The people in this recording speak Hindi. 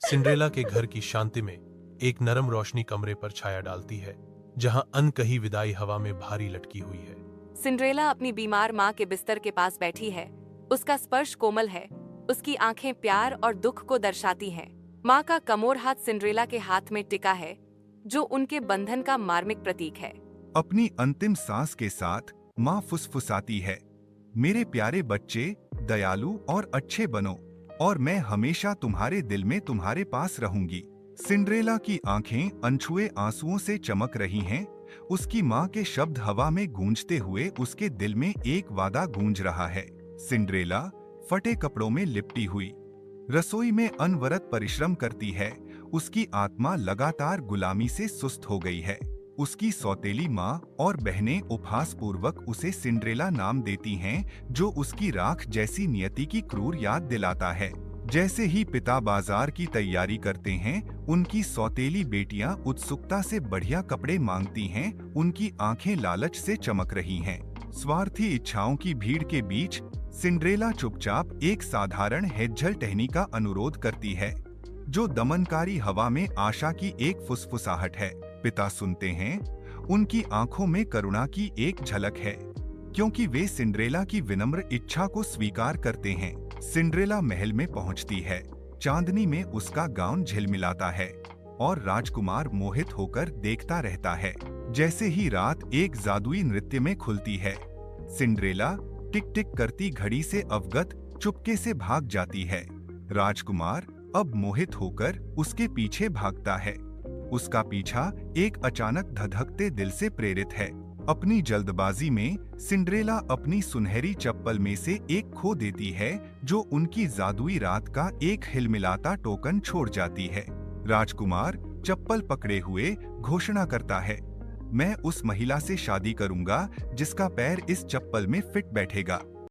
सिंड्रेला के घर की शांति में एक नरम रोशनी कमरे पर छाया डालती है, जहां अनकही विदाई हवा में भारी लटकी हुई है। सिंड्रेला अपनी बीमार माँ के बिस्तर के पास बैठी है। उसका स्पर्श कोमल है, उसकी आंखें प्यार और दुख को दर्शाती हैं। माँ का कमोर हाथ सिंड्रेला के हाथ में टिका है, जो उनके बंधन का मार्मिक प्रतीक है। अपनी अंतिम सांस के साथ माँ फुसफुसाती है, मेरे प्यारे बच्चे, दयालु और अच्छे बनो, और मैं हमेशा तुम्हारे दिल में तुम्हारे पास रहूंगी। सिंड्रेला की आंखें अनछुए आंसुओं से चमक रही हैं। उसकी माँ के शब्द हवा में गूंजते हुए उसके दिल में एक वादा गूंज रहा है। सिंड्रेला फटे कपड़ों में लिपटी हुई रसोई में अनवरत परिश्रम करती है। उसकी आत्मा लगातार गुलामी से सुस्त हो गई है। उसकी सौतेली माँ और बहनें उपहास पूर्वक उसे सिंड्रेला नाम देती हैं, जो उसकी राख जैसी नियति की क्रूर याद दिलाता है। जैसे ही पिता बाजार की तैयारी करते हैं, उनकी सौतेली बेटियां उत्सुकता से बढ़िया कपड़े मांगती हैं। उनकी आंखें लालच से चमक रही हैं। स्वार्थी इच्छाओं की भीड़ के बीच सिंड्रेला चुपचाप एक साधारण हेज्झल टहनी का अनुरोध करती है, जो दमनकारी हवा में आशा की एक फुसफुसाहट है। पिता सुनते हैं। उनकी आंखों में करुणा की एक झलक है, क्योंकि वे सिंड्रेला की विनम्र इच्छा को स्वीकार करते हैं। सिंड्रेला महल में पहुंचती है। चांदनी में उसका गाउन झिलमिलाता है और राजकुमार मोहित होकर देखता रहता है। जैसे ही रात एक जादुई नृत्य में खुलती है, सिंड्रेला टिक टिक करती घड़ी से अवगत चुपके से भाग जाती है। राजकुमार अब मोहित होकर उसके पीछे भागता है। उसका पीछा एक अचानक धधकते दिल से प्रेरित है। अपनी जल्दबाजी में सिंड्रेला अपनी सुनहरी चप्पल में से एक खो देती है, जो उनकी जादुई रात का एक हिलमिलाता टोकन छोड़ जाती है। राजकुमार चप्पल पकड़े हुए घोषणा करता है, मैं उस महिला से शादी करूंगा जिसका पैर इस चप्पल में फिट बैठेगा।